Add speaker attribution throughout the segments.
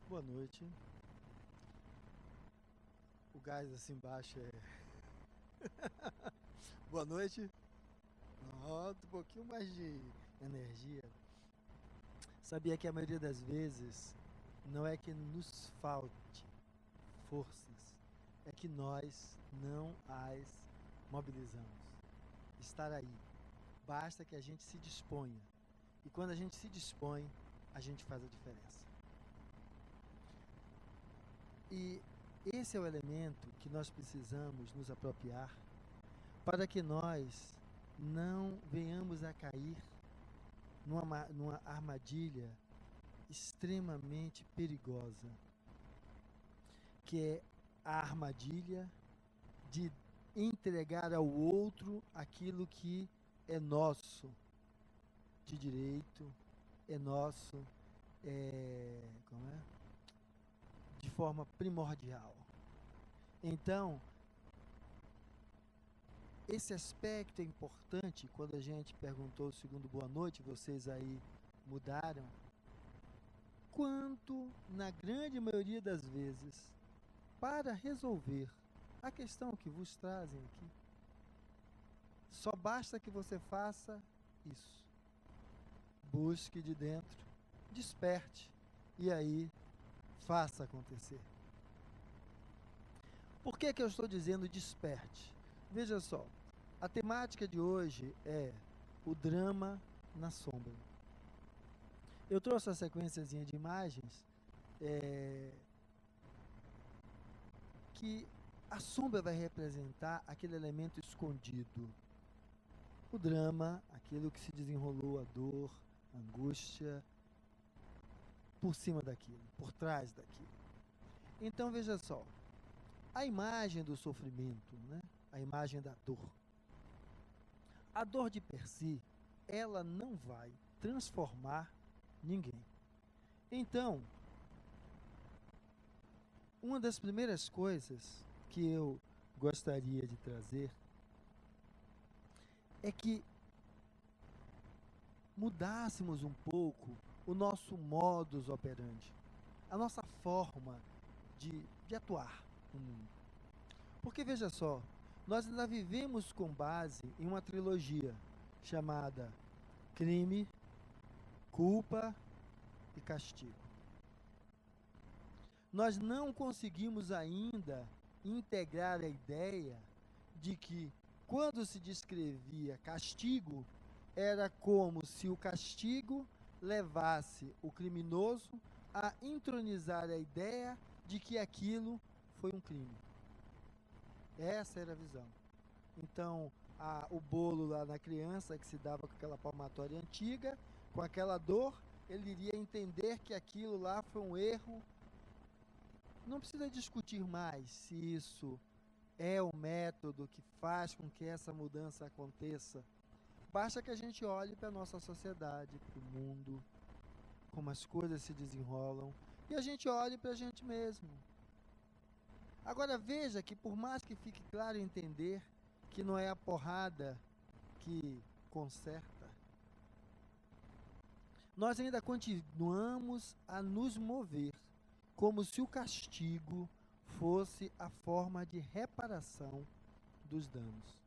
Speaker 1: Boa noite. O gás assim embaixo é. Boa noite. Nota um pouquinho mais de energia. Sabia que a maioria das vezes não é que nos falte forças, é que nós não as mobilizamos. Estar aí. Basta que a gente se disponha. E quando a gente se dispõe, a gente faz a diferença. E esse é o elemento que nós precisamos nos apropriar para que nós não venhamos a cair numa armadilha extremamente perigosa, que é a armadilha de entregar ao outro aquilo que é nosso de direito, é nosso, como é? De forma primordial. Então, esse aspecto é importante. Quando a gente perguntou o segundo boa noite, vocês aí mudaram. Quanto, na grande maioria das vezes, para resolver a questão que vos trazem aqui, só basta que você faça isso. Busque de dentro, desperte e aí faça acontecer. Por que eu estou dizendo desperte? Veja só, a temática de hoje é o drama na sombra. Eu trouxe a sequenciazinha de imagens que a sombra vai representar aquele elemento escondido. O drama, aquilo que se desenrolou, a dor, a angústia, por cima daquilo, por trás daquilo. Então veja só, a imagem do sofrimento, né? A imagem da dor. A dor de per si, ela não vai transformar ninguém. Então, uma das primeiras coisas que eu gostaria de trazer é que mudássemos um pouco o nosso modus operandi, a nossa forma de atuar no mundo. Porque veja só, nós ainda vivemos com base em uma trilogia chamada crime, culpa e castigo. Nós não conseguimos ainda integrar a ideia de que quando se descrevia castigo, era como se o castigo levasse o criminoso a entronizar a ideia de que aquilo foi um crime. Essa era a visão. Então, o bolo lá na criança que se dava com aquela palmatória antiga, com aquela dor, ele iria entender que aquilo lá foi um erro. Não precisa discutir mais se isso é o método que faz com que essa mudança aconteça. Basta que a gente olhe para a nossa sociedade, para o mundo, como as coisas se desenrolam, e a gente olhe para a gente mesmo. Agora veja que por mais que fique claro entender que não é a porrada que conserta, nós ainda continuamos a nos mover como se o castigo fosse a forma de reparação dos danos.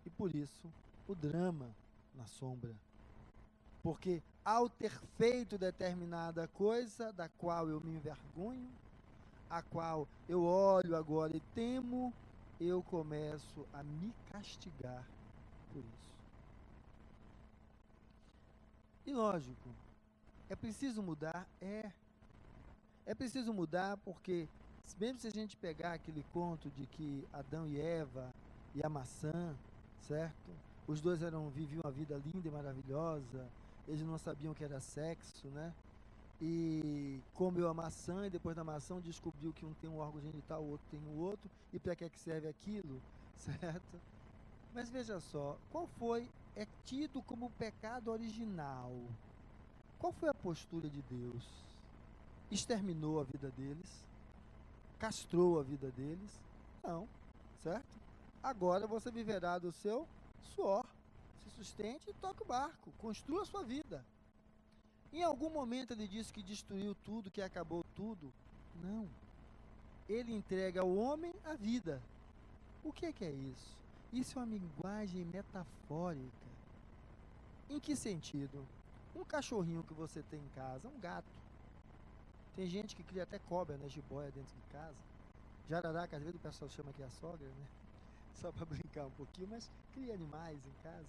Speaker 1: E por isso, o drama na sombra. Porque ao ter feito determinada coisa, da qual eu me envergonho, a qual eu olho agora e temo, eu começo a me castigar por isso. E lógico, é preciso mudar? É preciso mudar porque, mesmo se a gente pegar aquele conto de que Adão e Eva e a maçã, certo? Os dois viviam uma vida linda e maravilhosa, eles não sabiam que era sexo, né? E comeu a maçã e depois da maçã descobriu que um tem um órgão genital, o outro tem o outro, e para que serve aquilo, certo? Mas veja só, é tido como o pecado original. Qual foi a postura de Deus? Exterminou a vida deles? Castrou a vida deles? Não, certo? Agora você viverá do seu suor. Se sustente e toque o barco, construa a sua vida. Em algum momento ele disse que destruiu tudo, que acabou tudo. Não. Ele entrega ao homem a vida. O que é isso? Isso é uma linguagem metafórica. Em que sentido? Um cachorrinho que você tem em casa, um gato. Tem gente que cria até cobra, né, jiboia dentro de casa. Jararaca, às vezes o pessoal chama aqui a sogra, né? Só para brincar um pouquinho, mas cria animais em casa.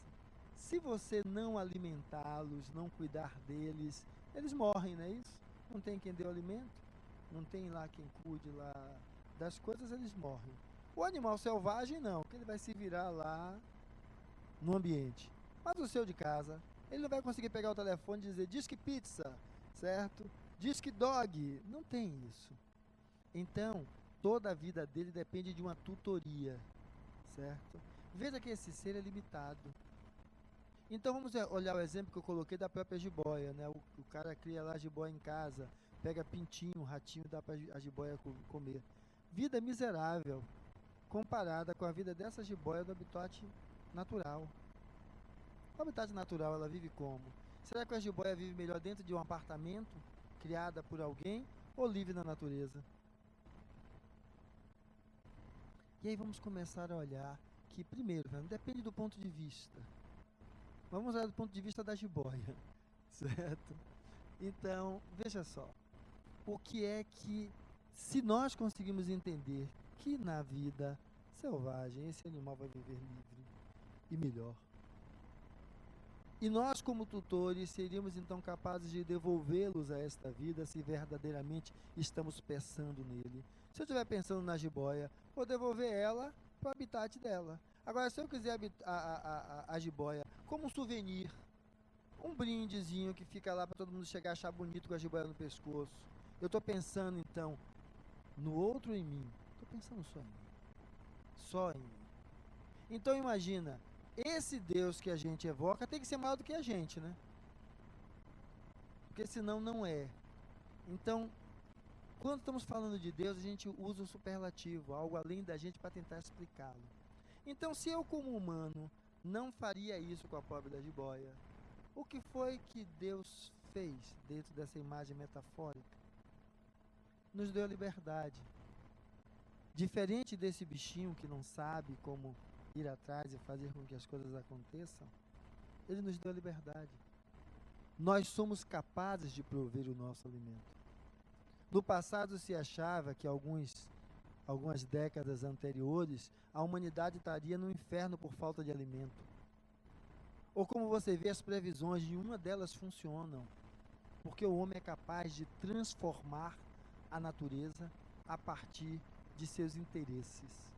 Speaker 1: Se você não alimentá-los, não cuidar deles, eles morrem, não é isso? Não tem quem dê o alimento, não tem lá quem cuide lá das coisas, eles morrem. O animal selvagem não, porque ele vai se virar lá no ambiente. Mas o seu de casa, ele não vai conseguir pegar o telefone e dizer, diz que pizza, certo? Diz que dog. Não tem isso. Então, toda a vida dele depende de uma tutoria, certo? Veja que esse ser é limitado. Então vamos olhar o exemplo que eu coloquei da própria jiboia, né? O cara cria lá a jiboia em casa, pega pintinho, ratinho, dá para a jiboia comer. Vida miserável, comparada com a vida dessa jiboia do habitat natural. O habitat natural, ela vive como? Será que a jiboia vive melhor dentro de um apartamento, criada por alguém, ou vive na natureza? E aí vamos começar a olhar que, primeiro, depende do ponto de vista. Vamos olhar do ponto de vista da jiboia, certo? Então, veja só, o que é que, se nós conseguimos entender que na vida selvagem esse animal vai viver livre e melhor, e nós como tutores seríamos então capazes de devolvê-los a esta vida se verdadeiramente estamos pensando nele. Se eu estiver pensando na jiboia, vou devolver ela para o habitat dela. Agora, se eu quiser a jiboia como um souvenir, um brindezinho que fica lá para todo mundo chegar a achar bonito com a jiboia no pescoço, eu estou pensando então no outro em mim. Estou pensando só em mim. Só em mim. Então imagina, esse Deus que a gente evoca tem que ser maior do que a gente, né? Porque senão não é. Então, quando estamos falando de Deus, a gente usa o superlativo, algo além da gente para tentar explicá-lo. Então, se eu como humano não faria isso com a pobre da jiboia, o que foi que Deus fez dentro dessa imagem metafórica? Nos deu a liberdade. Diferente desse bichinho que não sabe como ir atrás e fazer com que as coisas aconteçam, ele nos deu a liberdade. Nós somos capazes de prover o nosso alimento. No passado se achava que algumas décadas anteriores, a humanidade estaria no inferno por falta de alimento. Ou como você vê, as previsões, nenhuma delas funcionam, porque o homem é capaz de transformar a natureza a partir de seus interesses.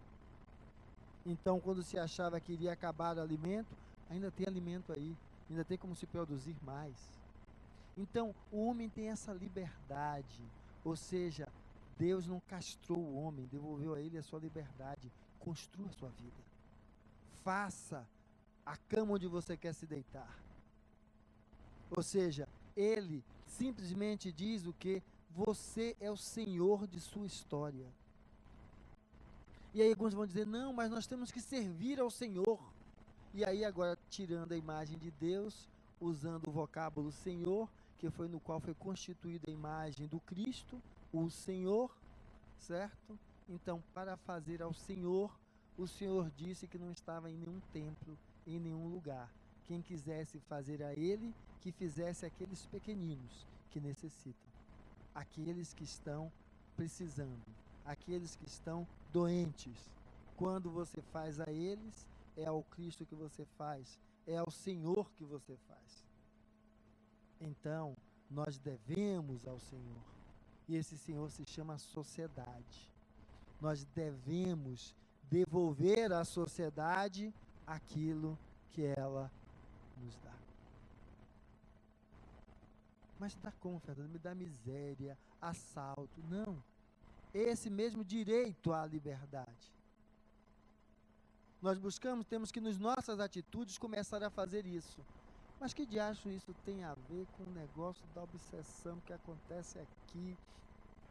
Speaker 1: Então, quando se achava que iria acabar o alimento, ainda tem alimento aí, ainda tem como se produzir mais. Então, o homem tem essa liberdade, ou seja, Deus não castrou o homem, devolveu a ele a sua liberdade. Construa a sua vida. Faça a cama onde você quer se deitar. Ou seja, ele simplesmente diz o que? Você é o Senhor de sua história. E aí alguns vão dizer, não, mas nós temos que servir ao Senhor. E aí agora, tirando a imagem de Deus, usando o vocábulo Senhor, que foi no qual foi constituída a imagem do Cristo, o Senhor, certo? Então, para fazer ao Senhor, o Senhor disse que não estava em nenhum templo, em nenhum lugar. Quem quisesse fazer a Ele, que fizesse aqueles pequeninos que necessitam. Aqueles que estão precisando. Aqueles que estão doentes. Quando você faz a eles, é ao Cristo que você faz. É ao Senhor que você faz. Então, nós devemos ao Senhor. E esse Senhor se chama sociedade. Nós devemos devolver à sociedade aquilo que ela nos dá. Mas dá como, Fernando? Me dá miséria, assalto. Não. Esse mesmo direito à liberdade. Nós buscamos, temos que nas nossas atitudes começar a fazer isso. Mas que diacho isso tem a ver com o negócio da obsessão que acontece aqui,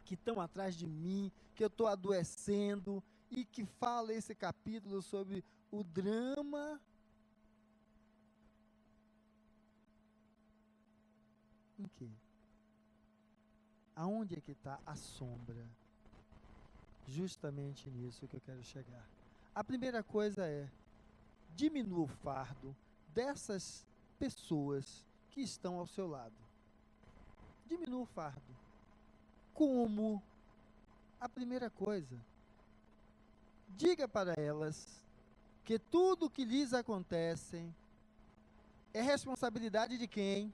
Speaker 1: que estão atrás de mim, que eu estou adoecendo, e que fala esse capítulo sobre o drama. em quê? Aonde é que está a sombra? Justamente nisso que eu quero chegar. A primeira coisa é: diminua o fardo dessas pessoas que estão ao seu lado. Diminua o fardo. Como? A primeira coisa, diga para elas que tudo que lhes acontece é responsabilidade de quem?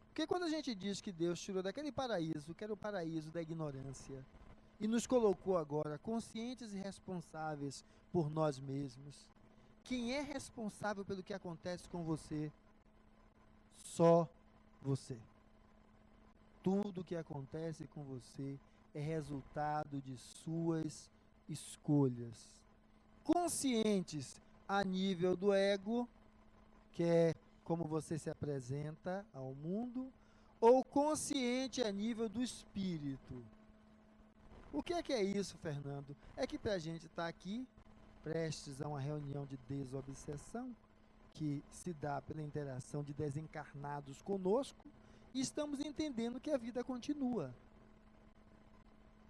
Speaker 1: Porque quando a gente diz que Deus tirou daquele paraíso, que era o paraíso da ignorância, e nos colocou agora conscientes e responsáveis por nós mesmos, quem é responsável pelo que acontece com você? Só você. Tudo que acontece com você é resultado de suas escolhas. Conscientes a nível do ego, que é como você se apresenta ao mundo, ou consciente a nível do espírito. O que é isso, Fernando? É que para a gente estar aqui, prestes a uma reunião de desobsessão, que se dá pela interação de desencarnados conosco, e estamos entendendo que a vida continua.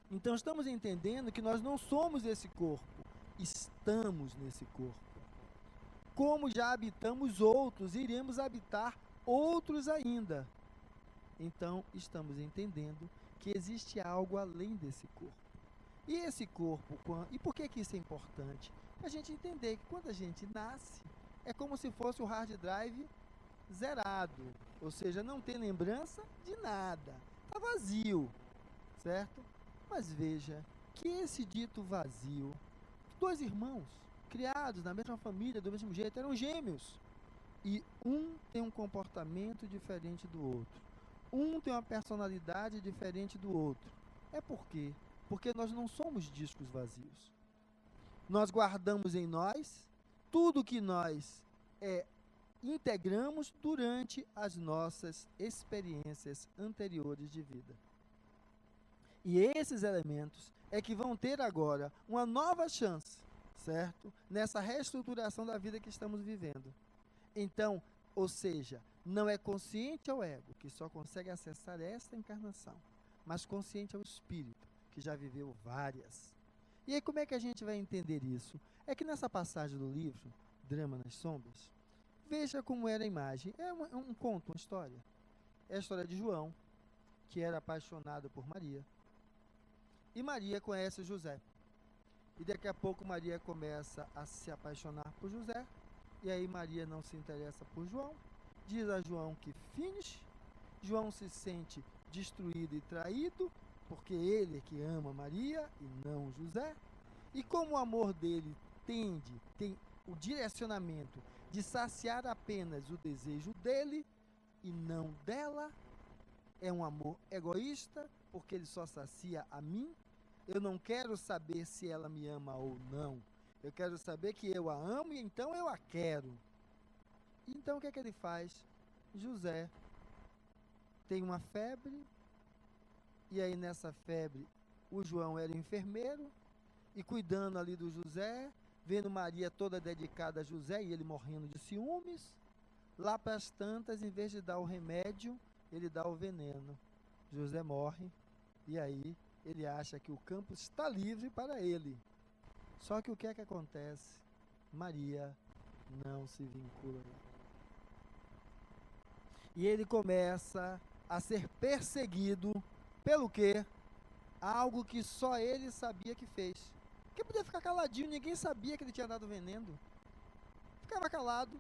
Speaker 1: Então estamos entendendo que nós não somos esse corpo, estamos nesse corpo. Como já habitamos outros, iremos habitar outros ainda. Então estamos entendendo que existe algo além desse corpo. E esse corpo, e por que isso é importante? Para a gente entender que quando a gente nasce, é como se fosse o hard drive zerado, ou seja, não tem lembrança de nada, está vazio, certo? Mas veja que esse dito vazio, dois irmãos, criados na mesma família, do mesmo jeito, eram gêmeos, e um tem um comportamento diferente do outro, um tem uma personalidade diferente do outro. É por quê? Porque nós não somos discos vazios. Nós guardamos em nós tudo que nós integramos durante as nossas experiências anteriores de vida. E esses elementos é que vão ter agora uma nova chance, certo? Nessa reestruturação da vida que estamos vivendo. Então, ou seja, não é consciente ao ego, que só consegue acessar esta encarnação, mas consciente ao espírito, que já viveu várias. E aí como é que a gente vai entender isso? É que nessa passagem do livro, Drama nas Sombras, veja como era a imagem. É um conto, uma história. É a história de João, que era apaixonado por Maria. E Maria conhece José. E daqui a pouco Maria começa a se apaixonar por José. E aí Maria não se interessa por João. Diz a João que finish. João se sente destruído e traído, porque ele é que ama Maria e não José. E como o amor dele tem o direcionamento de saciar apenas o desejo dele e não dela, é um amor egoísta, porque ele só sacia a mim. Eu não quero saber se ela me ama ou não. Eu quero saber que eu a amo e então eu a quero. Então o que é que ele faz? José tem uma febre, e aí nessa febre o João era enfermeiro, e cuidando ali do José, vendo Maria toda dedicada a José e ele morrendo de ciúmes, lá para as tantas, em vez de dar o remédio, ele dá o veneno. José morre, e aí ele acha que o campo está livre para ele. Só que o que é que acontece? Maria não se vincula. E ele começa a ser perseguido pelo quê? Algo que só ele sabia que fez. Porque podia ficar caladinho, ninguém sabia que ele tinha dado veneno. Ficava calado,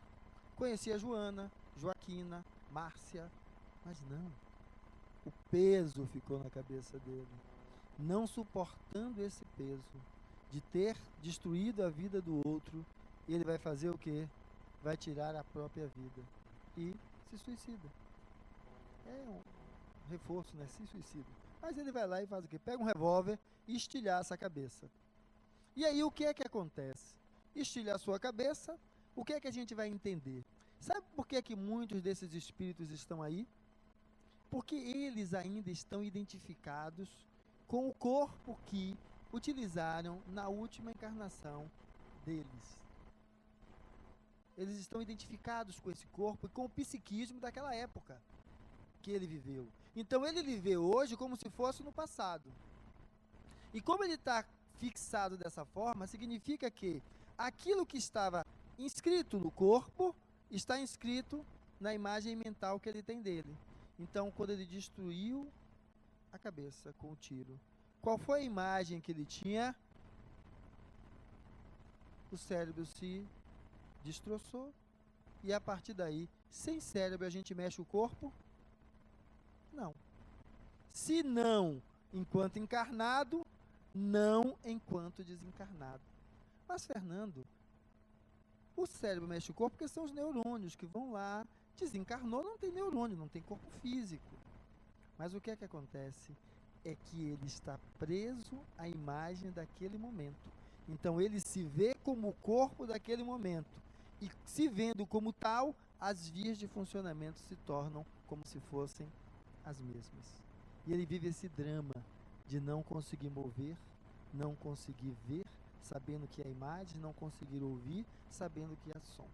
Speaker 1: conhecia Joana, Joaquina, Márcia, mas não. O peso ficou na cabeça dele. Não suportando esse peso de ter destruído a vida do outro, ele vai fazer o quê? Vai tirar a própria vida e se suicida. É um reforço, né? Se suicida. Mas ele vai lá e faz o quê? Pega um revólver e estilhaça a cabeça. E aí o que é que acontece? Estilha a sua cabeça, o que é que a gente vai entender? Sabe por que é que muitos desses espíritos estão aí? Porque eles ainda estão identificados com o corpo que utilizaram na última encarnação deles. Eles estão identificados com esse corpo e com o psiquismo daquela época que ele viveu. Então ele vê hoje como se fosse no passado. E como ele está fixado dessa forma, significa que aquilo que estava inscrito no corpo está inscrito na imagem mental que ele tem dele. Então, quando ele destruiu a cabeça com o tiro, qual foi a imagem que ele tinha? O cérebro se destroçou. E a partir daí, sem cérebro, a gente mexe o corpo? Não. Se não enquanto encarnado, não enquanto desencarnado. Mas, Fernando, o cérebro mexe o corpo porque são os neurônios que vão lá. Desencarnou, não tem neurônio, não tem corpo físico. Mas o que é que acontece? É que ele está preso à imagem daquele momento. Então ele se vê como o corpo daquele momento. E se vendo como tal, as vias de funcionamento se tornam como se fossem as mesmas. E ele vive esse drama de não conseguir mover, não conseguir ver, sabendo que é imagem, não conseguir ouvir, sabendo que é som.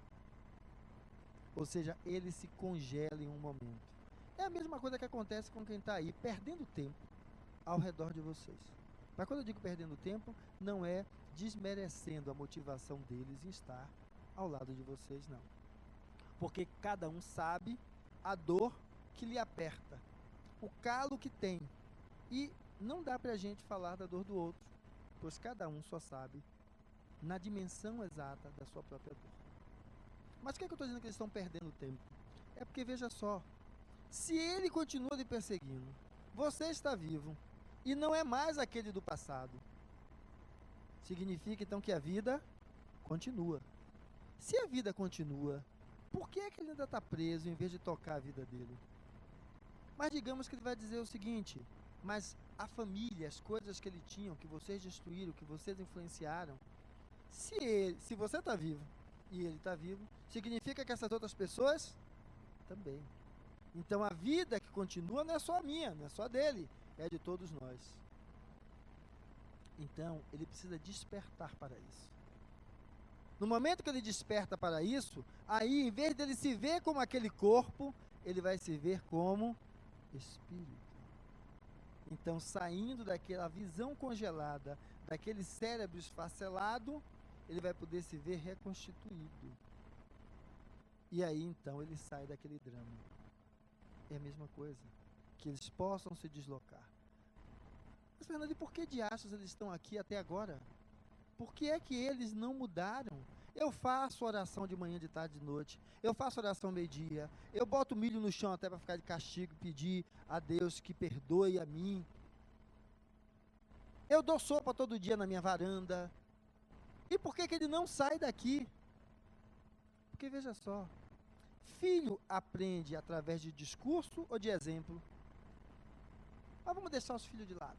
Speaker 1: Ou seja, ele se congela em um momento. É a mesma coisa que acontece com quem está aí, perdendo tempo ao redor de vocês. Mas quando eu digo perdendo tempo, não é desmerecendo a motivação deles em estar ao lado de vocês, não. Porque cada um sabe a dor que lhe aperta, o calo que tem. E não dá para a gente falar da dor do outro, pois cada um só sabe na dimensão exata da sua própria dor. Mas o que é que eu estou dizendo que eles estão perdendo tempo? É porque, veja só, se ele continua lhe perseguindo, você está vivo, e não é mais aquele do passado, significa então que a vida continua. Se a vida continua, por que é que ele ainda está preso em vez de tocar a vida dele? Mas digamos que ele vai dizer o seguinte: mas a família, as coisas que ele tinha, que vocês destruíram, que vocês influenciaram, se você está vivo e ele está vivo, significa que essas outras pessoas também. Então a vida que continua não é só minha, não é só dele, é de todos nós. Então ele precisa despertar para isso. No momento que ele desperta para isso, aí em vez dele se ver como aquele corpo, ele vai se ver como espírito. Então, saindo daquela visão congelada, daquele cérebro esfacelado, ele vai poder se ver reconstituído. E aí, então, ele sai daquele drama. É a mesma coisa. Que eles possam se deslocar. Mas, Fernando, e por que diachos eles estão aqui até agora? Por que é que eles não mudaram? Eu faço oração de manhã, de tarde, de noite. Eu faço oração meio-dia. Eu boto milho no chão até para ficar de castigo, pedir a Deus que perdoe a mim. Eu dou sopa todo dia na minha varanda. E por que que ele não sai daqui? Porque veja só, filho aprende através de discurso ou de exemplo? Mas vamos deixar os filhos de lado,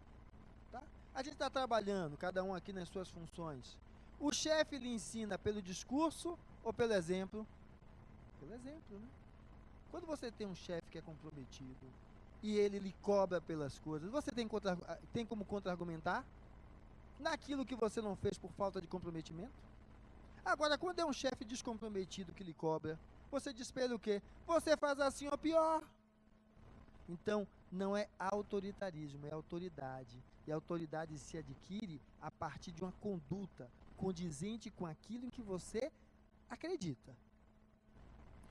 Speaker 1: tá? A gente está trabalhando, cada um aqui nas suas funções. O chefe lhe ensina pelo discurso ou pelo exemplo? Pelo exemplo, né? Quando você tem um chefe que é comprometido e ele lhe cobra pelas coisas, você tem como contra-argumentar naquilo que você não fez por falta de comprometimento? Agora, quando é um chefe descomprometido que lhe cobra, você diz para ele o quê? Você faz assim ou pior. Então, não é autoritarismo, é autoridade. E a autoridade se adquire a partir de uma conduta condizente com aquilo em que você acredita.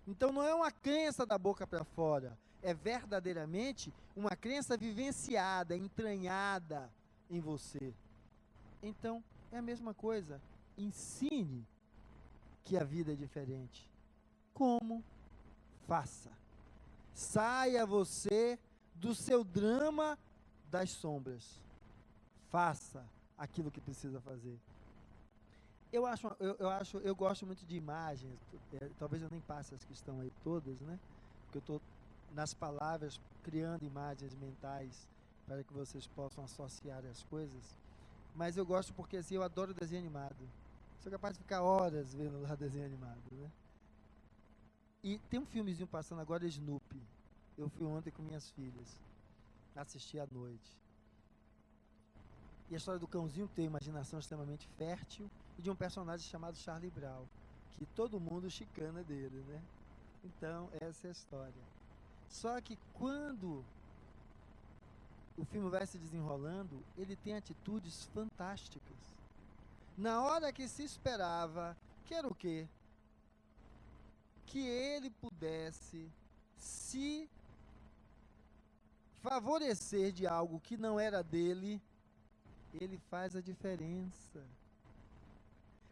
Speaker 1: Então, não é uma crença da boca para fora, é verdadeiramente uma crença vivenciada, entranhada em você. Então, é a mesma coisa. Ensine que a vida é diferente. Como? Faça. Saia você do seu drama das sombras. Faça aquilo que precisa fazer. Eu gosto muito de imagens, talvez eu nem passe as que estão aí todas, né? Porque eu estou nas palavras criando imagens mentais para que vocês possam associar as coisas. Mas eu gosto porque assim, eu adoro desenho animado. Sou capaz de ficar horas vendo lá desenho animado, né? E tem um filmezinho passando agora, Snoopy. Eu fui ontem com minhas filhas. Assisti à noite. E a história do cãozinho tem uma imaginação extremamente fértil e de um personagem chamado Charlie Brown, que todo mundo chicana dele, né? Então, essa é a história. Só que quando o filme vai se desenrolando, ele tem atitudes fantásticas. Na hora que se esperava, que era o quê? Que ele pudesse se favorecer de algo que não era dele, ele faz a diferença.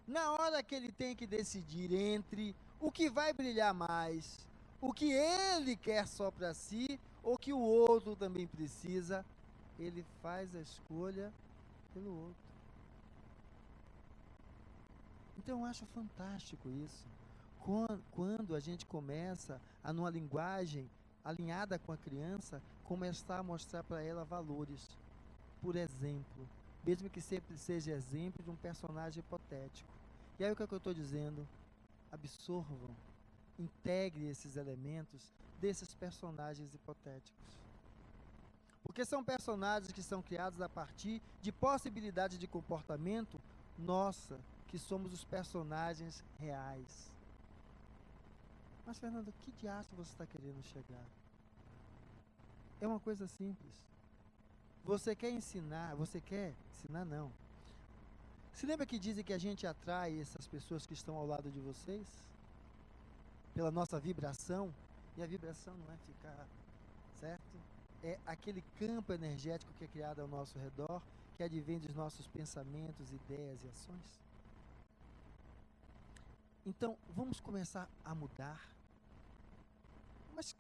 Speaker 1: Na hora que ele tem que decidir entre o que vai brilhar mais, o que ele quer só para si, ou que o outro também precisa, ele faz a escolha pelo outro. Então eu acho fantástico isso. Quando a gente começa a, numa linguagem alinhada com a criança, começar a mostrar para ela valores. Por exemplo, mesmo que sempre seja exemplo de um personagem hipotético. E aí o que eu estou dizendo? Absorvam, integre esses elementos desses personagens hipotéticos. Porque são personagens que são criados a partir de possibilidades de comportamento nossa, que somos os personagens reais. Mas, Fernando, que diacho você está querendo chegar? É uma coisa simples. Você quer ensinar não. Se lembra que dizem que a gente atrai essas pessoas que estão ao lado de vocês? Pela nossa vibração? E a vibração não é ficar, certo? É aquele campo energético que é criado ao nosso redor, que advém dos nossos pensamentos, ideias e ações. Então, vamos começar a mudar. Mas,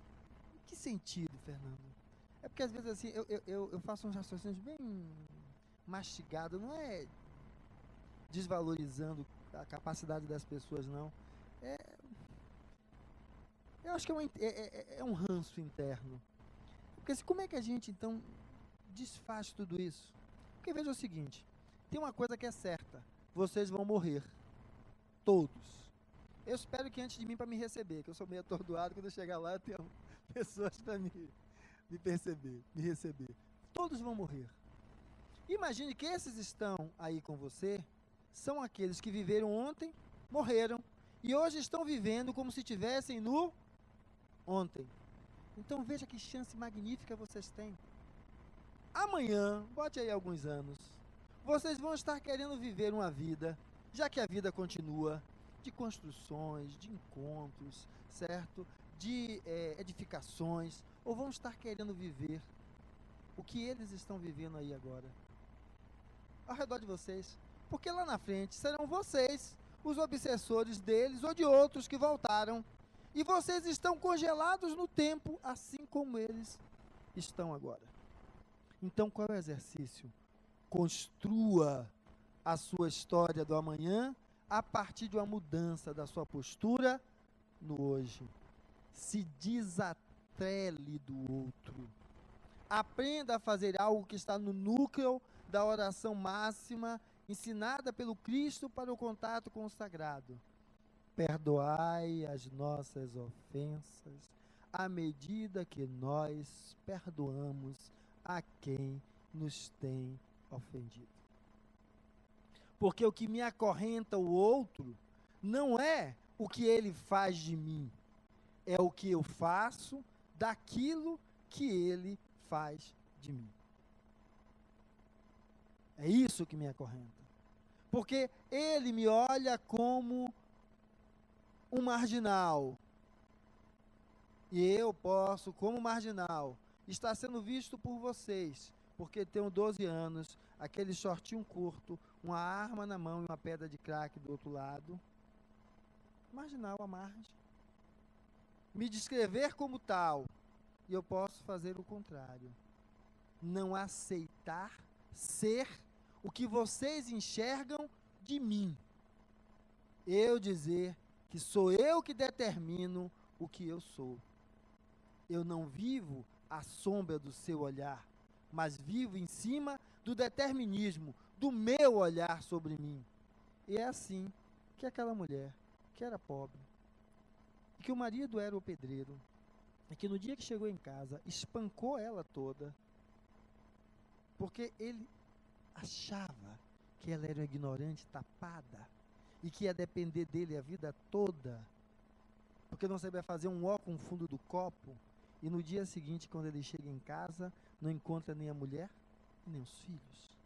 Speaker 1: em que sentido, Fernando? É porque às vezes assim, eu faço uns raciocínios bem mastigados, não é desvalorizando a capacidade das pessoas, não. Eu acho que é um ranço interno. Porque como é que a gente, então, desfaz tudo isso? Porque veja o seguinte, tem uma coisa que é certa, vocês vão morrer. Todos. Eu espero que antes de mim para me receber, que eu sou meio atordoado, quando eu chegar lá eu tenho pessoas para me receber. Todos vão morrer. Imagine que esses estão aí com você, são aqueles que viveram ontem, morreram, e hoje estão vivendo como se tivessem no ontem. Então veja que chance magnífica vocês têm. Amanhã, bote aí alguns anos, vocês vão estar querendo viver uma vida, já que a vida continua, de construções, de encontros, certo? De edificações, ou vão estar querendo viver o que eles estão vivendo aí agora, ao redor de vocês, porque lá na frente serão vocês os obsessores deles ou de outros que voltaram, e vocês estão congelados no tempo, assim como eles estão agora. Então qual é o exercício? Construa a sua história do amanhã a partir de uma mudança da sua postura no hoje. Se desatrele do outro. Aprenda a fazer algo que está no núcleo da oração máxima ensinada pelo Cristo para o contato com o sagrado. Perdoai as nossas ofensas à medida que nós perdoamos a quem nos tem ofendido. Porque o que me acorrenta o outro não é o que ele faz de mim, é o que eu faço daquilo que ele faz de mim. É isso que me acorrenta. Porque ele me olha como um marginal. E eu posso, como marginal, estar sendo visto por vocês, porque tenho 12 anos, aquele shortinho curto, uma arma na mão e uma pedra de crack do outro lado. Marginal à margem. Me descrever como tal, e eu posso fazer o contrário. Não aceitar ser o que vocês enxergam de mim. Eu dizer que sou eu que determino o que eu sou. Eu não vivo à sombra do seu olhar, mas vivo em cima do determinismo, do meu olhar sobre mim. E é assim que aquela mulher, que era pobre, e que o marido era o pedreiro, e que no dia que chegou em casa, espancou ela toda, porque ele achava que ela era uma ignorante tapada, e que ia depender dele a vida toda, porque não sabia fazer um ó com o fundo do copo, e no dia seguinte, quando ele chega em casa, não encontra nem a mulher, nem os filhos.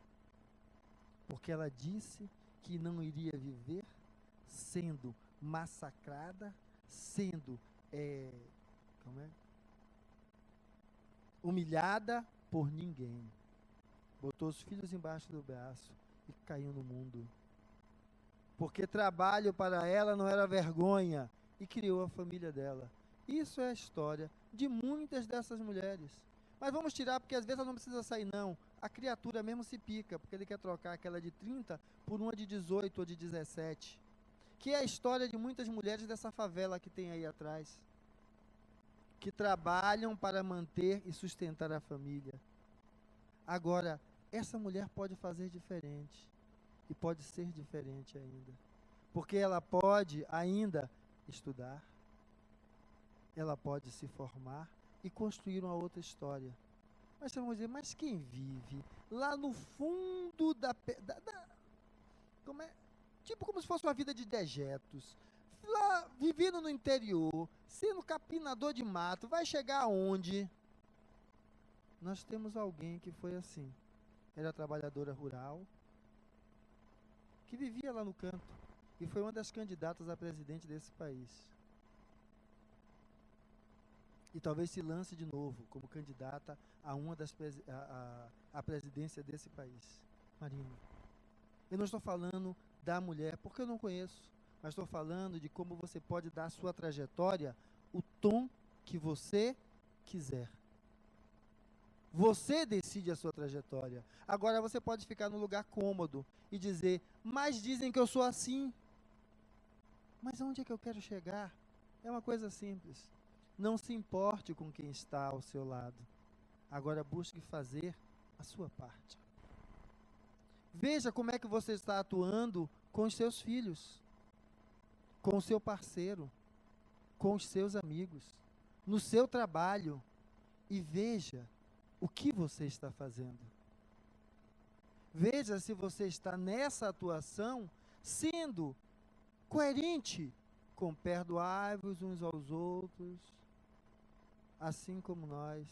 Speaker 1: Porque ela disse que não iria viver sendo massacrada, sendo humilhada por ninguém. Botou os filhos embaixo do braço e caiu no mundo. Porque trabalho para ela não era vergonha, e criou a família dela. Isso é a história de muitas dessas mulheres. Mas vamos tirar, porque às vezes ela não precisa sair não. A criatura mesmo se pica, porque ele quer trocar aquela de 30 por uma de 18 ou de 17. Que é a história de muitas mulheres dessa favela que tem aí atrás, que trabalham para manter e sustentar a família. Agora, essa mulher pode fazer diferente, e pode ser diferente ainda, porque ela pode ainda estudar, ela pode se formar e construir uma outra história. Mas você vai dizer, mas quem vive lá no fundo como se fosse uma vida de dejetos, lá vivendo no interior, sendo capinador de mato, vai chegar aonde? Nós temos alguém que foi assim, era trabalhadora rural, que vivia lá no canto, e foi uma das candidatas a presidente desse país. E talvez se lance de novo como candidata a uma das a presidência desse país. Marina. Eu não estou falando da mulher, porque eu não conheço, mas estou falando de como você pode dar à sua trajetória o tom que você quiser. Você decide a sua trajetória. Agora você pode ficar num lugar cômodo e dizer, mas dizem que eu sou assim. Mas aonde é que eu quero chegar? É uma coisa simples. Não se importe com quem está ao seu lado. Agora busque fazer a sua parte. Veja como é que você está atuando com os seus filhos, com o seu parceiro, com os seus amigos, no seu trabalho, e veja o que você está fazendo. Veja se você está nessa atuação sendo coerente com perdoai-vos uns aos outros, assim como nós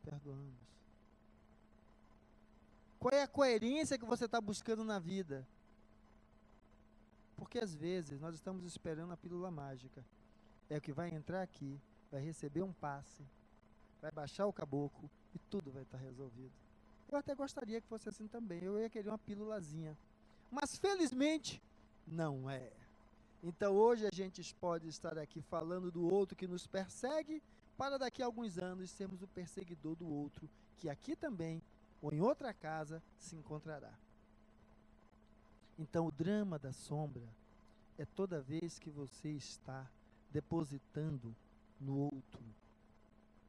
Speaker 1: perdoamos. Qual é a coerência que você está buscando na vida? Porque às vezes nós estamos esperando a pílula mágica. É o que vai entrar aqui, vai receber um passe, vai baixar o caboclo e tudo vai estar resolvido. Eu até gostaria que fosse assim também. Eu ia querer uma pílulazinha. Mas felizmente não é. Então hoje a gente pode estar aqui falando do outro que nos persegue, para daqui a alguns anos sermos o perseguidor do outro, que aqui também, ou em outra casa, se encontrará. Então o drama da sombra é toda vez que você está depositando no outro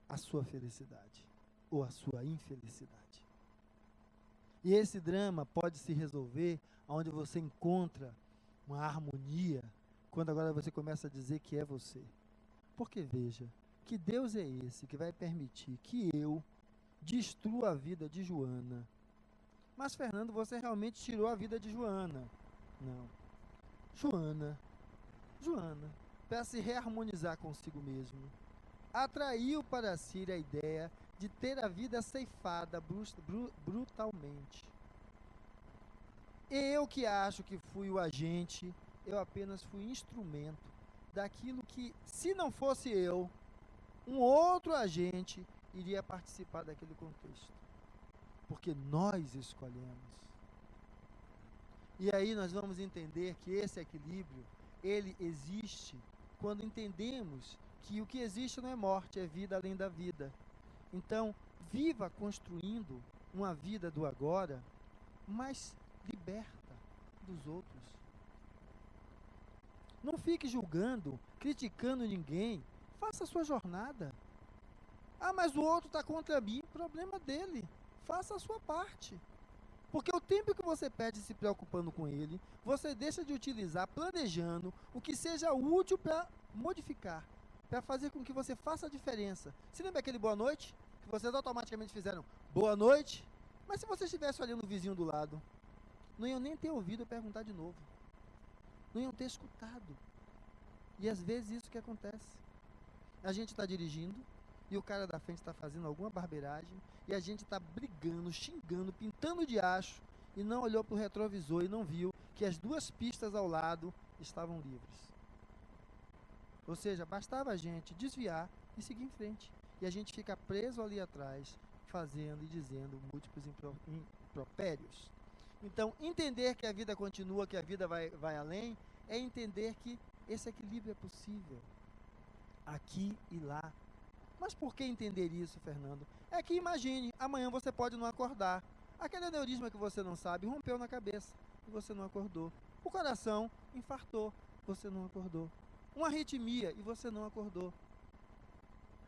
Speaker 1: a sua felicidade ou a sua infelicidade. E esse drama pode se resolver onde você encontra uma harmonia, quando agora você começa a dizer que é você. Porque veja, que Deus é esse que vai permitir que eu destrua a vida de Joana. Mas Fernando, você realmente tirou a vida de Joana. Não. Joana, para se reharmonizar consigo mesmo, atraiu para si a ideia de ter a vida ceifada brutalmente. Eu que acho que fui o agente, eu apenas fui instrumento daquilo que, se não fosse eu, um outro agente iria participar daquele contexto. Porque nós escolhemos. E aí nós vamos entender que esse equilíbrio, ele existe quando entendemos que o que existe não é morte, é vida além da vida. Então, viva construindo uma vida do agora, mas liberta dos outros. Não fique julgando, criticando ninguém. Faça a sua jornada. Ah, mas o outro está contra mim. Problema dele. Faça a sua parte. Porque o tempo que você perde se preocupando com ele, você deixa de utilizar, planejando o que seja útil para modificar, para fazer com que você faça a diferença. Se lembra aquele boa noite? Que vocês automaticamente fizeram boa noite? Mas se você estivesse olhando o vizinho do lado, não iam nem ter ouvido perguntar de novo. não iam ter escutado. E às vezes isso que acontece. A gente está dirigindo e o cara da frente está fazendo alguma barbeiragem e a gente está brigando, xingando, pintando de acho e não olhou para o retrovisor e não viu que as duas pistas ao lado estavam livres. Ou seja, bastava a gente desviar e seguir em frente. E a gente fica preso ali atrás, fazendo e dizendo múltiplos impropérios. Então, entender que a vida continua, que a vida vai além, é entender que esse equilíbrio é possível, aqui e lá. Mas por que entender isso, Fernando? É que imagine, amanhã você pode não acordar. Aquele aneurisma que você não sabe rompeu na cabeça e você não acordou. O coração infartou, você não acordou. Uma arritmia e você não acordou.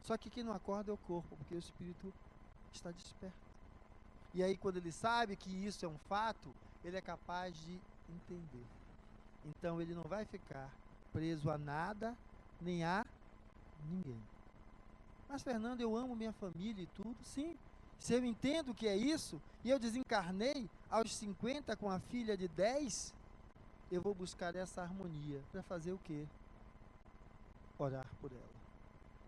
Speaker 1: Só que quem não acorda é o corpo, porque o espírito está desperto. E aí, quando ele sabe que isso é um fato, ele é capaz de entender. Então, ele não vai ficar preso a nada, nem a ninguém. Mas, Fernando, eu amo minha família e tudo. Sim, se eu entendo que é isso, e eu desencarnei aos 50 com a filha de 10, eu vou buscar essa harmonia. Para fazer o quê? Orar por ela.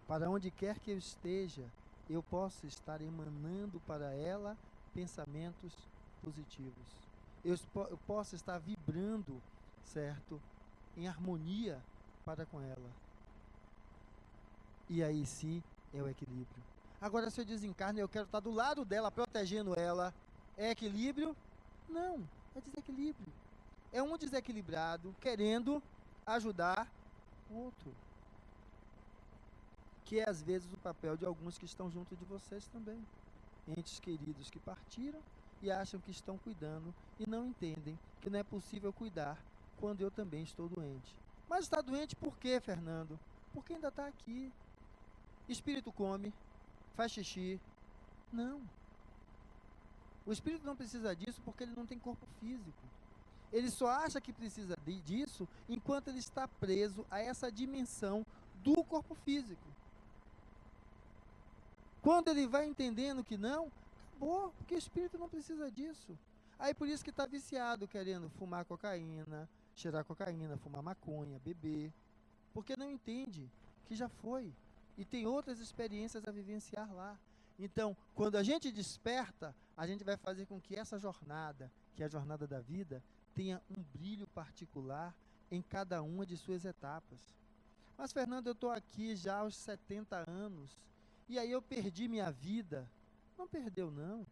Speaker 1: Para onde quer que eu esteja, eu posso estar emanando para ela pensamentos positivos. Eu posso estar vibrando, certo? Em harmonia para com ela. E aí sim é o equilíbrio. Agora, se eu desencarno e eu quero estar do lado dela, protegendo ela, é equilíbrio? Não, é desequilíbrio. É um desequilibrado querendo ajudar o outro. Que é às vezes o papel de alguns que estão junto de vocês também. Entes queridos que partiram e acham que estão cuidando e não entendem que não é possível cuidar quando eu também estou doente. Mas está doente por quê, Fernando? Porque ainda está aqui. Espírito come, faz xixi. Não. O espírito não precisa disso porque ele não tem corpo físico. Ele só acha que precisa disso enquanto ele está preso a essa dimensão do corpo físico. Quando ele vai entendendo que não, acabou, porque o espírito não precisa disso. Aí por isso que está viciado, querendo fumar cocaína, cheirar cocaína, fumar maconha, beber. Porque não entende que já foi. E tem outras experiências a vivenciar lá. Então, quando a gente desperta, a gente vai fazer com que essa jornada, que é a jornada da vida, tenha um brilho particular em cada uma de suas etapas. Mas, Fernando, eu estou aqui já aos 70 anos, e aí eu perdi minha vida. Não perdeu, não.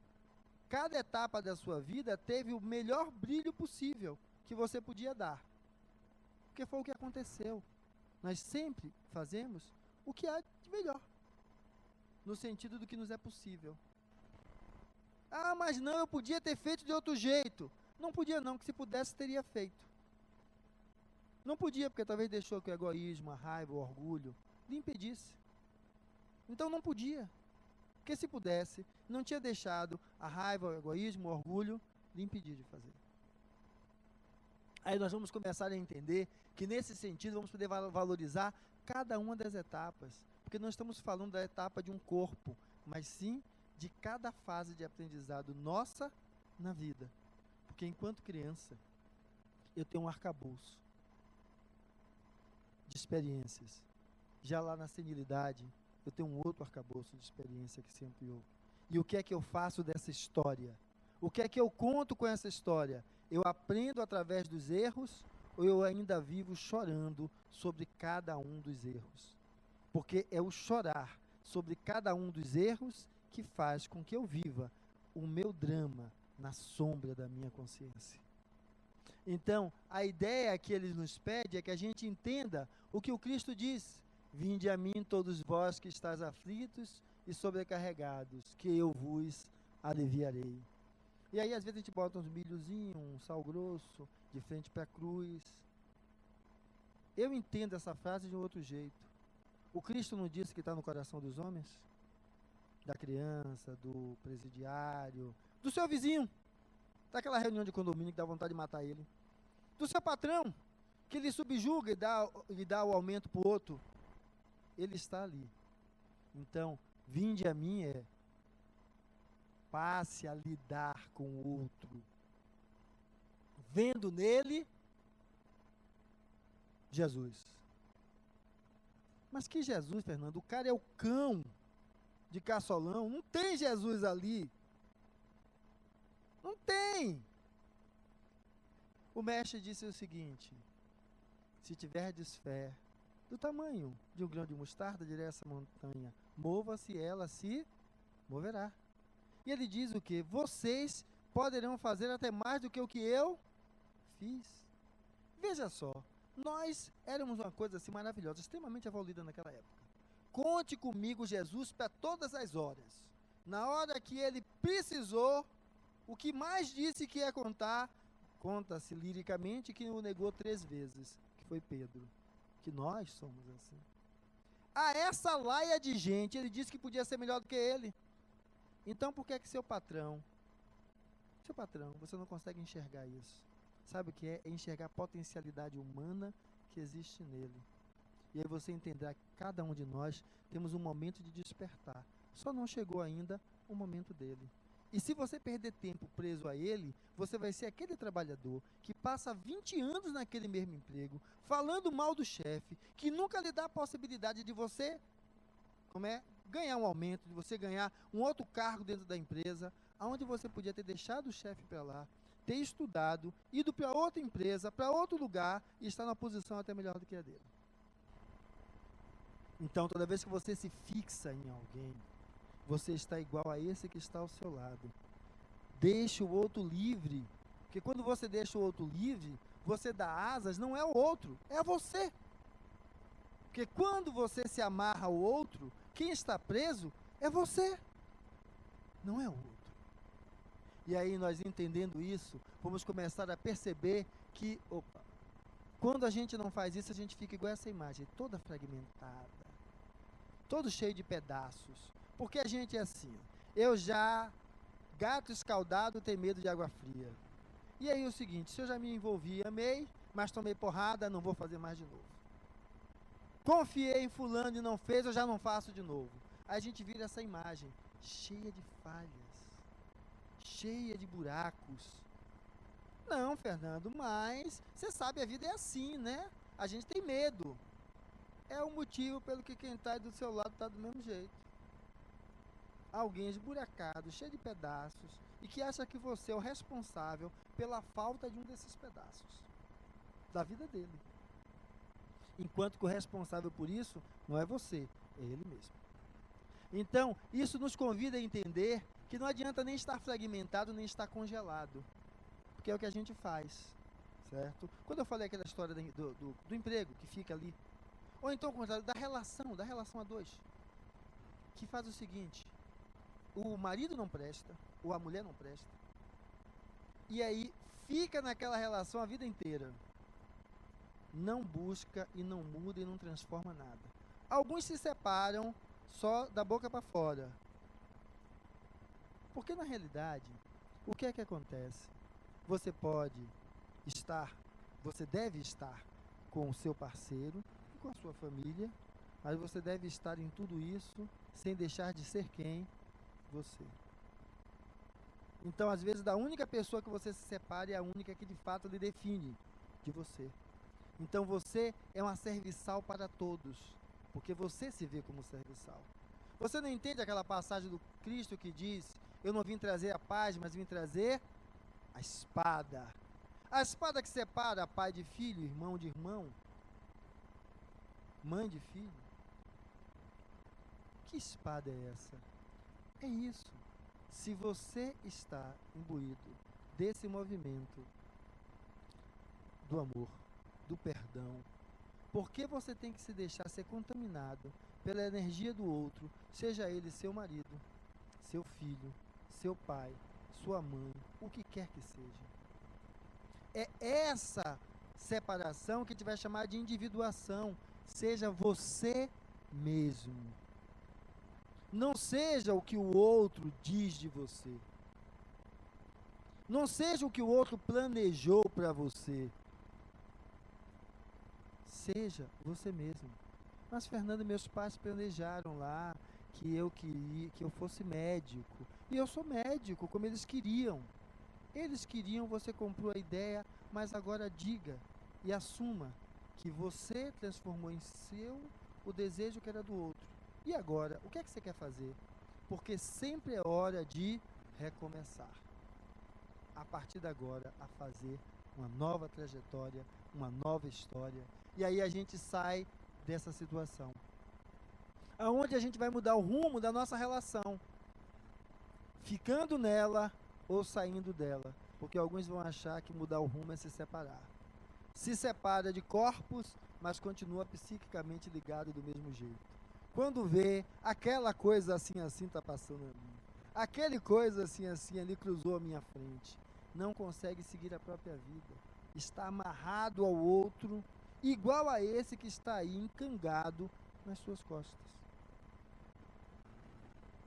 Speaker 1: Cada etapa da sua vida teve o melhor brilho possível que você podia dar. Porque foi o que aconteceu. Nós sempre fazemos o que há de melhor, no sentido do que nos é possível. Ah, mas não, eu podia ter feito de outro jeito. Não podia não, que se pudesse teria feito. Não podia, porque talvez deixou que o egoísmo, a raiva, o orgulho lhe impedisse. Então não podia. Porque se pudesse, não tinha deixado a raiva, o egoísmo, o orgulho lhe impedir de fazer. Aí nós vamos começar a entender que nesse sentido vamos poder valorizar cada uma das etapas. Porque não estamos falando da etapa de um corpo, mas sim de cada fase de aprendizado nossa na vida. Porque enquanto criança, eu tenho um arcabouço de experiências. Já lá na senilidade, eu tenho um outro arcabouço de experiência que sempre houve. E o que é que eu faço dessa história? O que é que eu conto com essa história? Eu aprendo através dos erros ou eu ainda vivo chorando sobre cada um dos erros? Porque é o chorar sobre cada um dos erros que faz com que eu viva o meu drama na sombra da minha consciência. Então, a ideia que ele nos pede é que a gente entenda o que o Cristo diz: vinde a mim todos vós que estáis aflitos e sobrecarregados, que eu vos aliviarei. E aí às vezes a gente bota uns milhozinhos, um sal grosso, de frente para a cruz. Eu entendo essa frase de um outro jeito. O Cristo não disse que está no coração dos homens? Da criança, do presidiário, do seu vizinho, daquela reunião de condomínio que dá vontade de matar ele, do seu patrão, que lhe subjuga e dá o aumento para o outro. Ele está ali. Então, vinde a mim passe a lidar com o outro, vendo nele Jesus. Mas que Jesus, Fernando? O cara é o cão de caçolão. Não tem Jesus ali. Não tem. O mestre disse o seguinte: se tiverdes fé do tamanho de um grão de mostarda, direi a essa montanha, mova-se, ela se moverá. E ele diz o quê? Vocês poderão fazer até mais do que o que eu fiz. Veja só, nós éramos uma coisa assim maravilhosa, extremamente evoluída naquela época. Conte comigo, Jesus, para todas as horas. Na hora que ele precisou, o que mais disse que ia contar, conta-se liricamente que o negou 3 vezes, que foi Pedro. Que nós somos assim. A essa laia de gente, ele disse que podia ser melhor do que ele. Então por que é que seu patrão, você não consegue enxergar isso? Sabe o que é? É enxergar a potencialidade humana que existe nele. E aí você entenderá que cada um de nós temos um momento de despertar. Só não chegou ainda o momento dele. E se você perder tempo preso a ele, você vai ser aquele trabalhador que passa 20 anos naquele mesmo emprego, falando mal do chefe, que nunca lhe dá a possibilidade de você, ganhar um aumento, de você ganhar um outro cargo dentro da empresa, aonde você podia ter deixado o chefe para lá, ter estudado, ido para outra empresa, para outro lugar, e estar numa posição até melhor do que a dele. Então, toda vez que você se fixa em alguém, você está igual a esse que está ao seu lado. Deixe o outro livre, porque quando você deixa o outro livre, você dá asas, não é o outro, é você. Porque quando você se amarra ao outro, quem está preso é você, não é o outro. E aí nós, entendendo isso, vamos começar a perceber que, quando a gente não faz isso, a gente fica igual essa imagem, toda fragmentada, todo cheio de pedaços. Porque a gente é assim, gato escaldado tem medo de água fria. E aí o seguinte, se eu já me envolvi, amei, mas tomei porrada, não vou fazer mais de novo. Confiei em fulano e não fez, eu já não faço de novo. Aí a gente vira essa imagem, cheia de falhas, cheia de buracos. Não, Fernando, mas você sabe, a vida é assim, né? A gente tem medo. É o motivo pelo que quem está do seu lado está do mesmo jeito. Alguém esburacado, cheio de pedaços, e que acha que você é o responsável pela falta de um desses pedaços da vida dele. Enquanto que o responsável por isso não é você, é ele mesmo. Então, isso nos convida a entender que não adianta nem estar fragmentado, nem estar congelado, porque é o que a gente faz, certo? Quando eu falei aquela história do emprego que fica ali, ou então, ao contrário, da relação a dois, que faz o seguinte: o marido não presta, ou a mulher não presta, e aí fica naquela relação a vida inteira, não busca e não muda e não transforma nada. Alguns se separam só da boca para fora, porque na realidade, o que é que acontece? Você deve estar com o seu parceiro e com a sua família, mas você deve estar em tudo isso sem deixar de ser quem? Você. Então, às vezes, da única pessoa que você se separa é a única que de fato lhe define de você. Então, você é uma serviçal para todos, porque você se vê como serviçal. Você não entende aquela passagem do Cristo que diz: eu não vim trazer a paz, mas vim trazer a espada. A espada que separa pai de filho, irmão de irmão, mãe de filho. Que espada é essa? É isso. Se você está imbuído desse movimento do amor, do perdão, por que você tem que se deixar ser contaminado pela energia do outro, seja ele seu marido, seu filho, seu pai, sua mãe, o que quer que seja? É essa separação que a gente vai chamar de individuação. Seja você mesmo. Não seja o que o outro diz de você. Não seja o que o outro planejou para você. Seja você mesmo. Mas, Fernando, meus pais planejaram lá que eu fosse médico. E eu sou médico, como eles queriam. Eles queriam, você comprou a ideia, mas agora diga e assuma que você transformou em seu o desejo que era do outro. E agora, o que é que você quer fazer? Porque sempre é hora de recomeçar. A partir de agora, a fazer uma nova trajetória, uma nova história. E aí a gente sai dessa situação. Aonde a gente vai mudar o rumo da nossa relação. Ficando nela ou saindo dela. Porque alguns vão achar que mudar o rumo é se separar. Se separa de corpos, mas continua psiquicamente ligado do mesmo jeito. Quando vê, aquela coisa assim está passando ali. Aquele coisa assim ali cruzou a minha frente. Não consegue seguir a própria vida. Está amarrado ao outro, igual a esse que está aí encangado nas suas costas.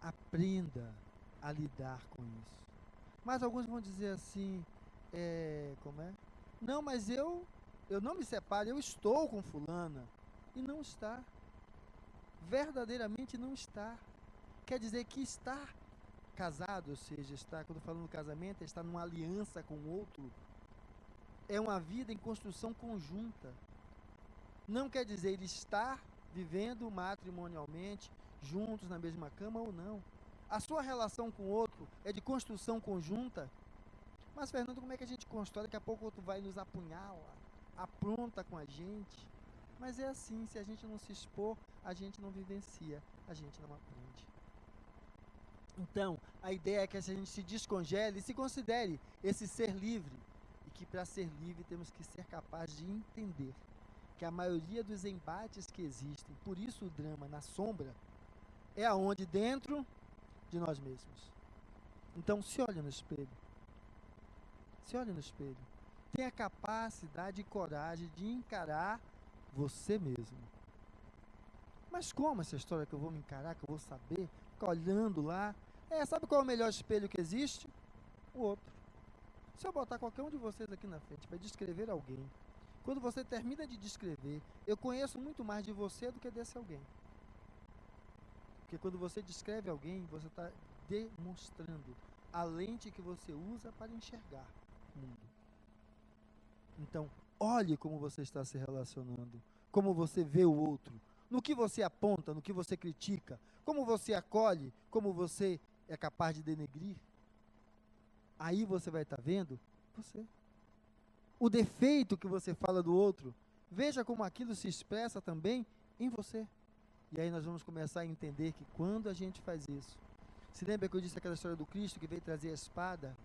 Speaker 1: Aprenda a lidar com isso. Mas alguns vão dizer assim, como é? Não, mas eu não me separo, eu estou com fulana. E não está. Verdadeiramente não está. Quer dizer que está casado, ou seja, está, quando falando casamento, está numa aliança com o outro. É uma vida em construção conjunta. Não quer dizer ele estar vivendo matrimonialmente, juntos na mesma cama ou não. A sua relação com o outro é de construção conjunta. Mas, Fernando, como é que a gente constrói? Daqui a pouco o outro vai nos apunhala, apronta com a gente. Mas é assim, se a gente não se expor, a gente não vivencia, a gente não aprende. Então, a ideia é que a gente se descongele e se considere esse ser livre. E que para ser livre temos que ser capazes de entender que a maioria dos embates que existem, por isso o drama na sombra, é aonde dentro de nós mesmos. Então, se olha no espelho. Se olha no espelho. Tenha capacidade e coragem de encarar você mesmo. Mas como essa história que eu vou me encarar, que eu vou saber, ficar olhando lá? Sabe qual é o melhor espelho que existe? O outro. Se eu botar qualquer um de vocês aqui na frente para descrever alguém, quando você termina de descrever, eu conheço muito mais de você do que desse alguém. Porque quando você descreve alguém, você está demonstrando a lente que você usa para enxergar o mundo. Então, olhe como você está se relacionando, como você vê o outro, no que você aponta, no que você critica, como você acolhe, como você é capaz de denegrir. Aí você vai estar vendo você. O defeito que você fala do outro, veja como aquilo se expressa também em você. E aí nós vamos começar a entender que quando a gente faz isso, se lembra que eu disse aquela história do Cristo que veio trazer a espada?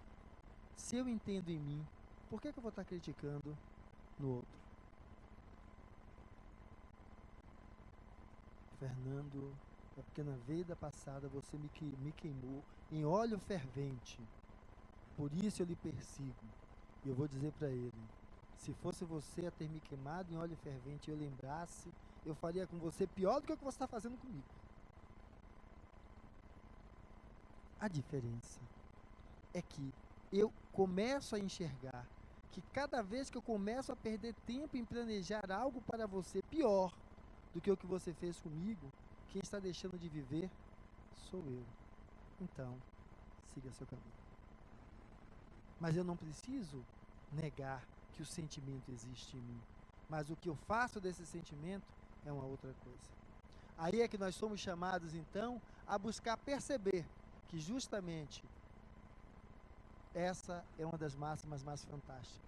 Speaker 1: Se eu entendo em mim, por que eu vou estar criticando no outro? Fernando, é porque na vida passada você me queimou em óleo fervente. Por isso eu lhe persigo. E eu vou dizer para ele, se fosse você a ter me queimado em óleo fervente e eu lembrasse, eu faria com você pior do que o que você está fazendo comigo. A diferença é que eu começo a enxergar que cada vez que eu começo a perder tempo em planejar algo para você pior do que o que você fez comigo, quem está deixando de viver sou eu. Então, siga seu caminho. Mas eu não preciso negar que o sentimento existe em mim. Mas o que eu faço desse sentimento é uma outra coisa. Aí é que nós somos chamados, então, a buscar perceber que justamente essa é uma das máximas mais fantásticas.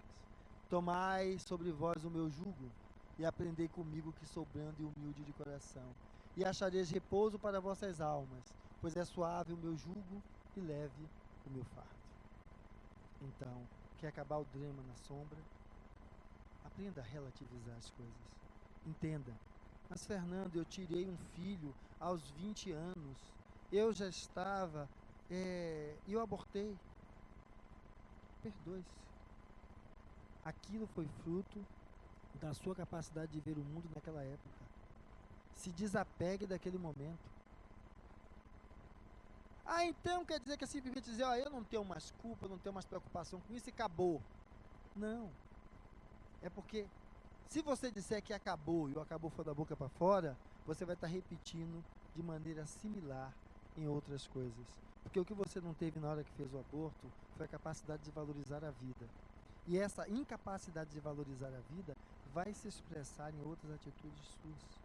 Speaker 1: Tomai sobre vós o meu jugo e aprendei comigo que sou brando e humilde de coração. E achareis repouso para vossas almas, pois é suave o meu jugo e leve o meu fardo. Então, quer acabar o drama na sombra? Aprenda a relativizar as coisas. Entenda. Mas, Fernando, eu tirei um filho aos 20 anos. Eu já estava... eu abortei. Perdoe-se. Aquilo foi fruto da sua capacidade de ver o mundo naquela época. Se desapegue daquele momento. Então quer dizer que é simplesmente dizer, eu não tenho mais culpa, eu não tenho mais preocupação com isso e acabou. Não. É porque se você disser que acabou e o acabou foi da boca para fora, você vai estar repetindo de maneira similar em outras coisas. Porque o que você não teve na hora que fez o aborto foi a capacidade de valorizar a vida. E essa incapacidade de valorizar a vida vai se expressar em outras atitudes suas.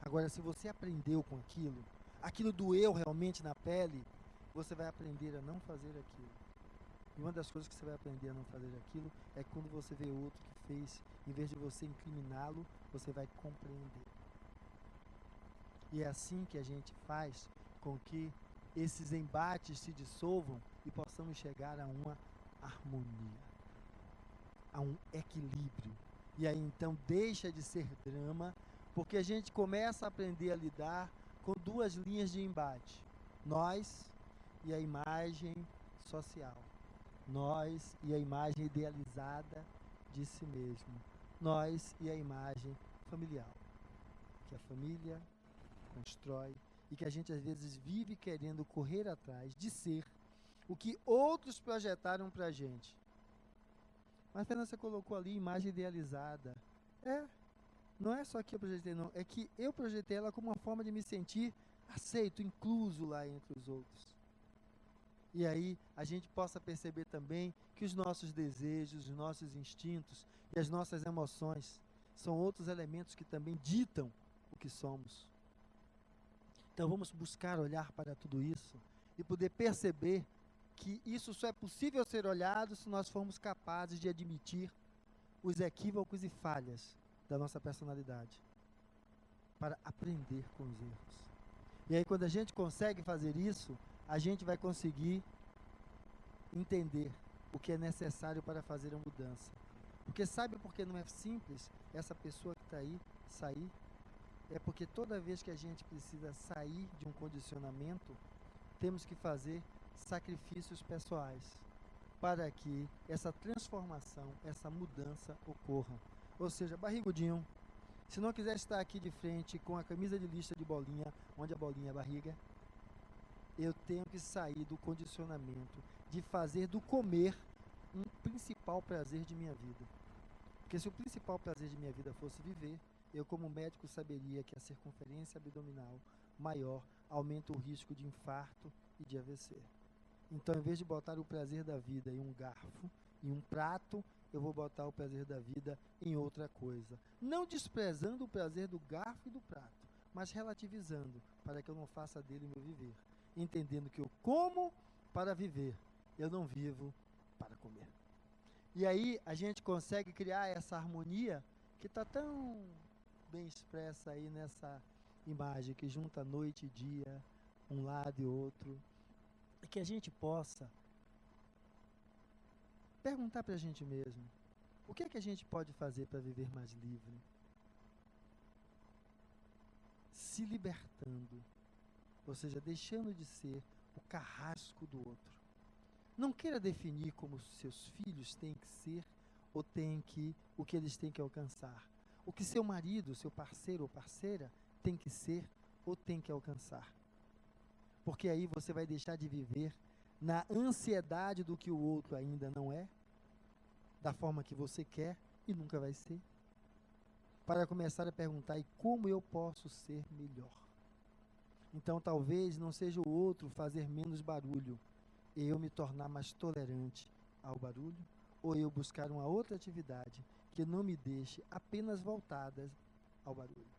Speaker 1: Agora, se você aprendeu com aquilo doeu realmente na pele, você vai aprender a não fazer aquilo. E uma das coisas que você vai aprender a não fazer aquilo é quando você vê outro que fez, em vez de você incriminá-lo, você vai compreender. E é assim que a gente faz com que esses embates se dissolvam e possamos chegar a uma harmonia, a um equilíbrio. E aí então deixa de ser drama, porque a gente começa a aprender a lidar com duas linhas de embate: nós e a imagem social, nós e a imagem idealizada de si mesmo, nós e a imagem familiar, que a família constrói e que a gente às vezes vive querendo correr atrás de ser o que outros projetaram pra gente. Mas Fernanda, você colocou ali imagem idealizada. Não é só que eu projetei, não. É que eu projetei ela como uma forma de me sentir aceito, incluso lá entre os outros. E aí a gente possa perceber também que os nossos desejos, os nossos instintos e as nossas emoções são outros elementos que também ditam o que somos. Então vamos buscar olhar para tudo isso e poder perceber que isso só é possível ser olhado se nós formos capazes de admitir os equívocos e falhas da nossa personalidade, para aprender com os erros. E aí quando a gente consegue fazer isso, a gente vai conseguir entender o que é necessário para fazer a mudança. Porque sabe por que não é simples essa pessoa que está aí sair? É porque toda vez que a gente precisa sair de um condicionamento, temos que fazer sacrifícios pessoais para que essa transformação, essa mudança ocorra. Ou seja, barrigudinho, se não quiser estar aqui de frente com a camisa de lista de bolinha, onde a bolinha é a barriga, eu tenho que sair do condicionamento de fazer do comer um principal prazer de minha vida. Porque se o principal prazer de minha vida fosse viver, eu como médico saberia que a circunferência abdominal maior aumenta o risco de infarto e de AVC. Então, em vez de botar o prazer da vida em um garfo, em um prato, eu vou botar o prazer da vida em outra coisa. Não desprezando o prazer do garfo e do prato, mas relativizando, para que eu não faça dele meu viver. Entendendo que eu como para viver, eu não vivo para comer. E aí a gente consegue criar essa harmonia que está tão bem expressa aí nessa imagem que junta noite e dia, um lado e outro, e que a gente possa perguntar para a gente mesmo: o que é que a gente pode fazer para viver mais livre? Se libertando, ou seja, deixando de ser o carrasco do outro. Não queira definir como seus filhos têm que ser ou o que eles têm que alcançar. O que seu marido, seu parceiro ou parceira tem que ser ou tem que alcançar. Porque aí você vai deixar de viver na ansiedade do que o outro ainda não é, da forma que você quer e nunca vai ser, para começar a perguntar: e como eu posso ser melhor? Então talvez não seja o outro fazer menos barulho, e eu me tornar mais tolerante ao barulho, ou eu buscar uma outra atividade que não me deixe apenas voltada ao barulho.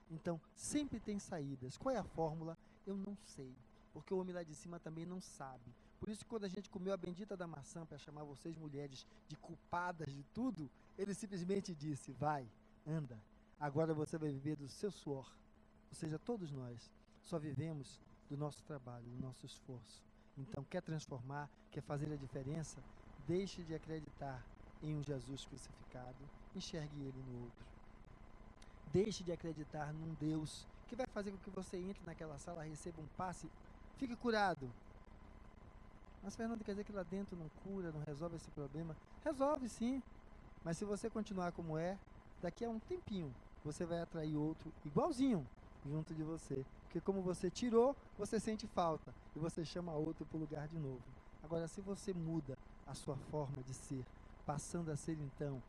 Speaker 1: Então, sempre tem saídas. Qual é a fórmula? Eu não sei, porque o homem lá de cima também não sabe. Por isso que quando a gente comeu a bendita da maçã para chamar vocês mulheres de culpadas de tudo, ele simplesmente disse: vai, anda, agora você vai viver do seu suor. Ou seja, todos nós só vivemos do nosso trabalho, do nosso esforço. Então, quer transformar, quer fazer a diferença, deixe de acreditar em um Jesus crucificado, enxergue ele no outro. Deixe de acreditar num Deus que vai fazer com que você entre naquela sala, receba um passe, fique curado. Mas, Fernando, quer dizer que lá dentro não cura, não resolve esse problema? Resolve sim, mas se você continuar como é, daqui a um tempinho, você vai atrair outro igualzinho junto de você. Porque como você tirou, você sente falta e você chama outro para o lugar de novo. Agora, se você muda a sua forma de ser, passando a ser então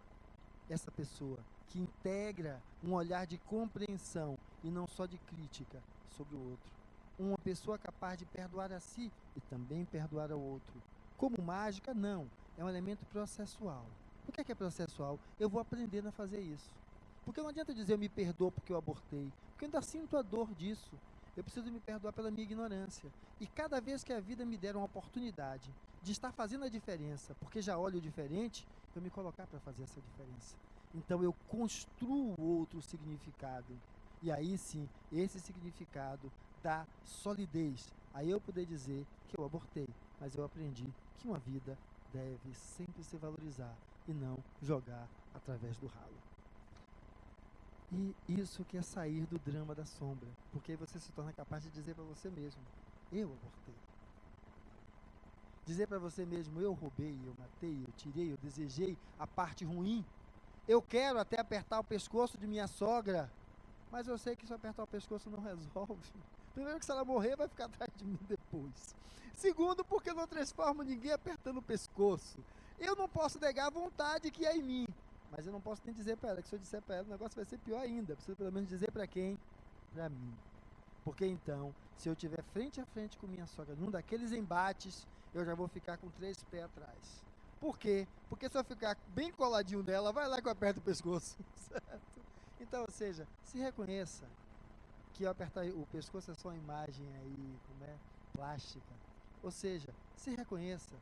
Speaker 1: essa pessoa que integra um olhar de compreensão e não só de crítica sobre o outro, uma pessoa capaz de perdoar a si e também perdoar ao outro. Como mágica, não, é um elemento processual. O que é processual? Eu vou aprendendo a fazer isso. Porque não adianta dizer eu me perdoo porque eu abortei, porque eu ainda sinto a dor disso. Eu preciso me perdoar pela minha ignorância. E cada vez que a vida me der uma oportunidade de estar fazendo a diferença, porque já olho diferente, eu me colocar para fazer essa diferença. Então eu construo outro significado. E aí sim, esse significado dá solidez. Aí eu poder dizer que eu abortei, mas eu aprendi que uma vida deve sempre se valorizar e não jogar através do ralo. E isso que é sair do drama da sombra, porque aí você se torna capaz de dizer para você mesmo, eu abortei. Dizer para você mesmo, eu roubei, eu matei, eu tirei, eu desejei a parte ruim. Eu quero até apertar o pescoço de minha sogra, mas eu sei que se apertar o pescoço não resolve. Primeiro que se ela morrer, vai ficar atrás de mim depois. Segundo, porque eu não transformo ninguém apertando o pescoço. Eu não posso negar a vontade que é em mim. Mas eu não posso nem dizer para ela, que se eu disser para ela, o negócio vai ser pior ainda. Preciso pelo menos dizer para quem? Para mim. Porque então, se eu estiver frente a frente com minha sogra, num daqueles embates, eu já vou ficar com 3 pés atrás. Por quê? Porque se eu ficar bem coladinho dela, vai lá que eu aperto o pescoço. Certo? Então, ou seja, se reconheça que apertar o pescoço é só uma imagem aí, como é? Plástica. Ou seja, se reconheça.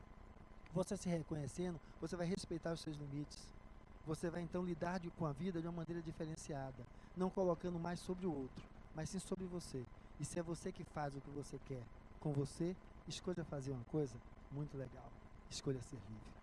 Speaker 1: Você se reconhecendo, você vai respeitar os seus limites. Você vai então lidar com a vida de uma maneira diferenciada, não colocando mais sobre o outro, mas sim sobre você. E se é você que faz o que você quer com você, escolha fazer uma coisa muito legal. Escolha ser livre.